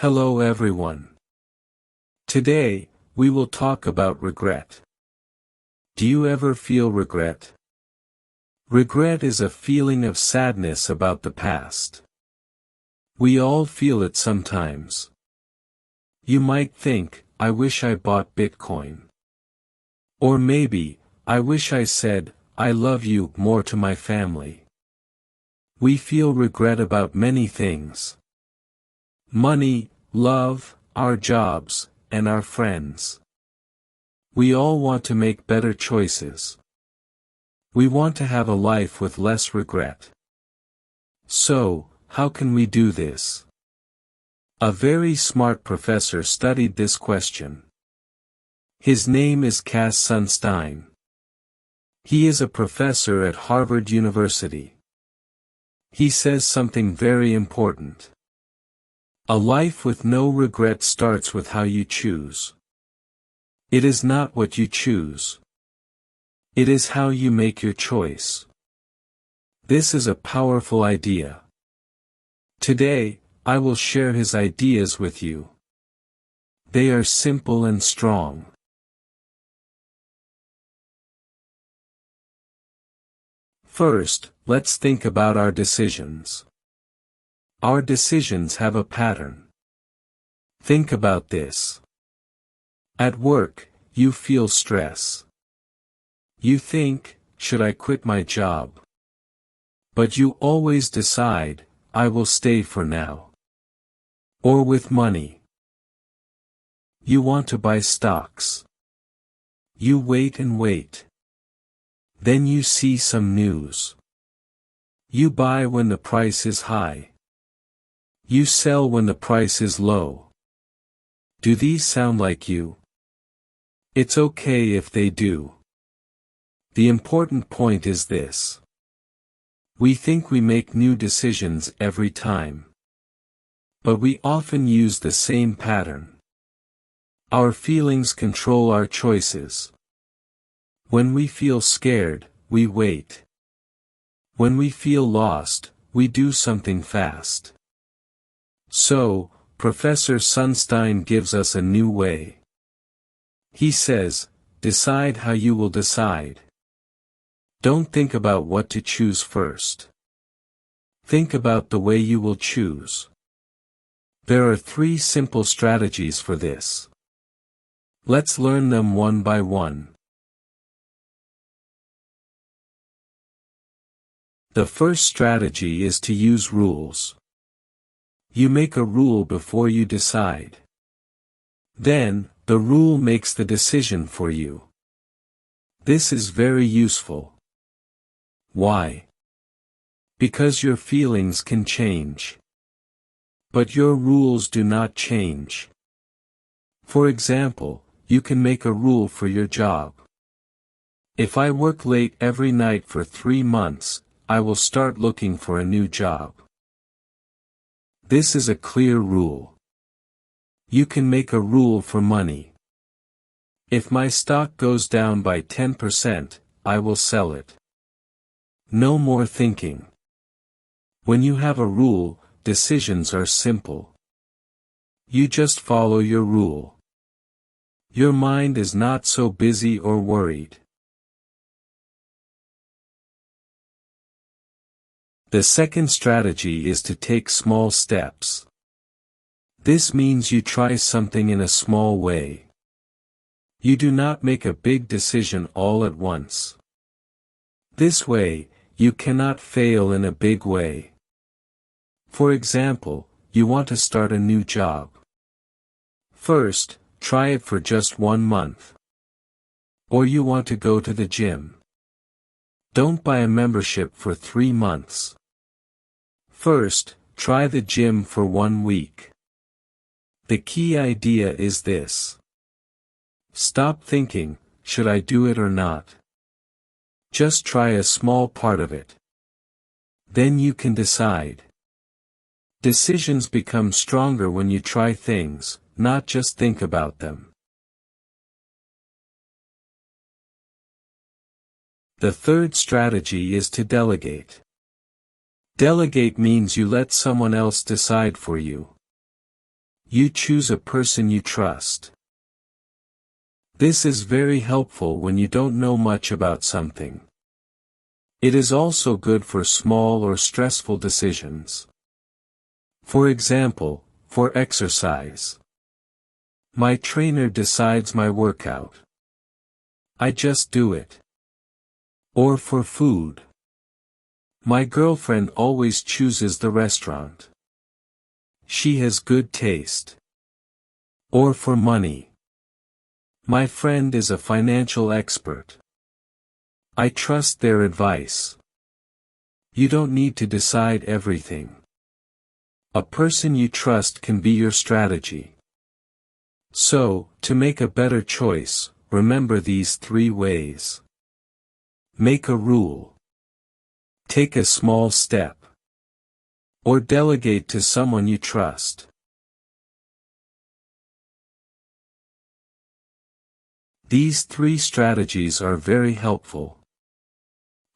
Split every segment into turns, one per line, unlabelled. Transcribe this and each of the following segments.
Hello everyone. Today, we will talk about regret. Do you ever feel regret? Regret is a feeling of sadness about the past. We all feel it sometimes. You might think, I wish I bought Bitcoin. Or maybe, I wish I said, I love you more to my family. We feel regret about many things. Money, love, our jobs, and our friends. We all want to make better choices. We want to have a life with less regret. So, how can we do this? A very smart professor studied this question. His name is Cass Sunstein. He is a professor at Harvard University. He says something very important. A life with no regret starts with how you choose. It is not what you choose. It is how you make your choice. This is a powerful idea. Today, I will share his ideas with you. They are simple and strong. First, let's think about our decisions. Our decisions have a pattern. Think about this. At work, you feel stress. You think, should I quit my job? But you always decide, I will stay for now. Or with money. You want to buy stocks. You wait and wait. Then you see some news. You buy when the price is high. You sell when the price is low. Do these sound like you? It's okay if they do. The important point is this. We think we make new decisions every time. But we often use the same pattern. Our feelings control our choices. When we feel scared, we wait. When we feel lost, we do something fast. So, Professor Sunstein gives us a new way. He says, decide how you will decide. Don't think about what to choose first. Think about the way you will choose. There are 3 simple strategies for this. Let's learn them one by one. The first strategy is to use rules. You make a rule before you decide. Then, the rule makes the decision for you. This is very useful. Why? Because your feelings can change. But your rules do not change. For example, you can make a rule for your job. If I work late every night for 3 months, I will start looking for a new job. This is a clear rule. You can make a rule for money. If my stock goes down by 10%, I will sell it. No more thinking. When you have a rule, decisions are simple. You just follow your rule. Your mind is not so busy or worried. The second strategy is to take small steps. This means you try something in a small way. You do not make a big decision all at once. This way, you cannot fail in a big way. For example, you want to start a new job. First, try it for just 1 month. Or you want to go to the gym. Don't buy a membership for 3 months. First, try the gym for 1 week. The key idea is this. Stop thinking, should I do it or not? Just try a small part of it. Then you can decide. Decisions become stronger when you try things, not just think about them. The third strategy is to delegate. Delegate means you let someone else decide for you. You choose a person you trust. This is very helpful when you don't know much about something. It is also good for small or stressful decisions. For example, for exercise. My trainer decides my workout. I just do it. Or for food. My girlfriend always chooses the restaurant. She has good taste. Or for money. My friend is a financial expert. I trust their advice. You don't need to decide everything. A person you trust can be your strategy. So, to make a better choice, remember these 3 ways. Make a rule. Take a small step. Or delegate to someone you trust. These 3 strategies are very helpful.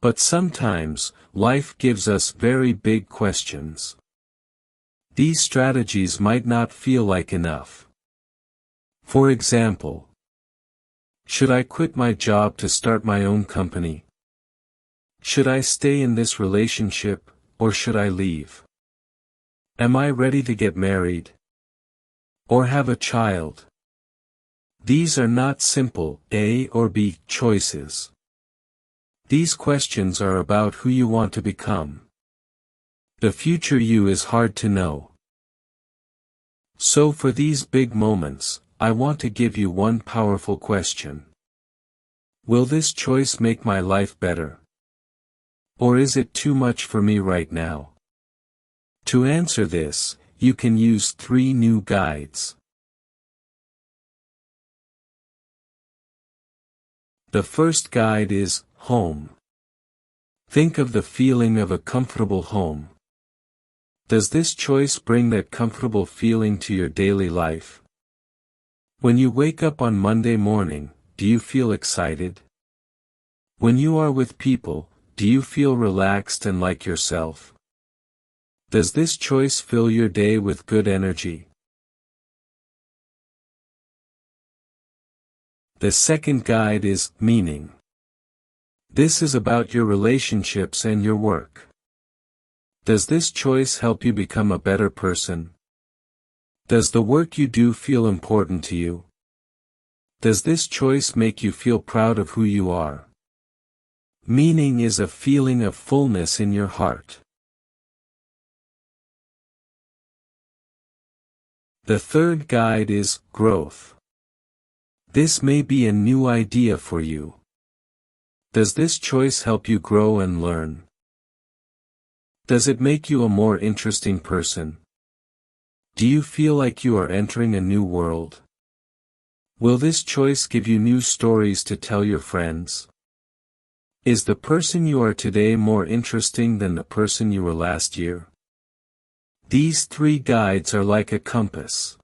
But sometimes, life gives us very big questions. These strategies might not feel like enough. For example, should I quit my job to start my own company? Should I stay in this relationship, or should I leave? Am I ready to get married? Or have a child? These are not simple A or B choices. These questions are about who you want to become. The future you is hard to know. So for these big moments, I want to give you one powerful question. Will this choice make my life better? Or is it too much for me right now? To answer this, you can use 3 new guides. The first guide is home. Think of the feeling of a comfortable home. Does this choice bring that comfortable feeling to your daily life? When you wake up on Monday morning, do you feel excited? When you are with people, do you feel relaxed and like yourself? Does this choice fill your day with good energy? The second guide is meaning. This is about your relationships and your work. Does this choice help you become a better person? Does the work you do feel important to you? Does this choice make you feel proud of who you are? Meaning is a feeling of fullness in your heart. The third guide is growth. This may be a new idea for you. Does this choice help you grow and learn? Does it make you a more interesting person? Do you feel like you are entering a new world? Will this choice give you new stories to tell your friends? Is the person you are today more interesting than the person you were last year? These 3 guides are like a compass.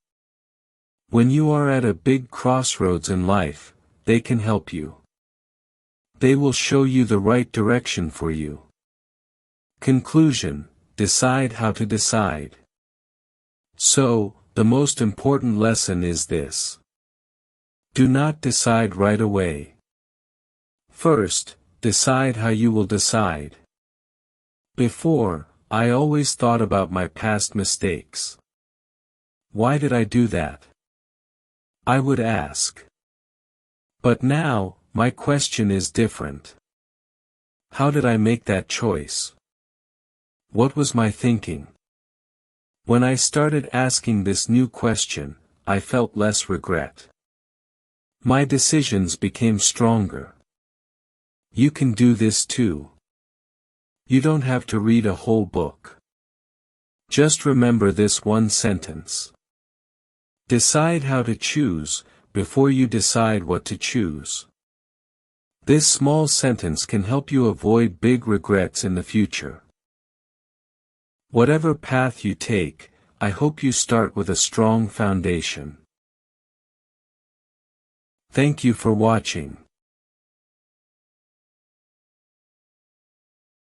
When you are at a big crossroads in life, they can help you. They will show you the right direction for you. Conclusion: decide how to decide. So, the most important lesson is this. Do not decide right away. First, decide how you will decide. Before, I always thought about my past mistakes. Why did I do that? I would ask. But now, my question is different. How did I make that choice? What was my thinking? When I started asking this new question, I felt less regret. My decisions became stronger. You can do this too. You don't have to read a whole book. Just remember this one sentence. Decide how to choose, before you decide what to choose. This small sentence can help you avoid big regrets in the future. Whatever path you take, I hope you start with a strong foundation. Thank you for watching.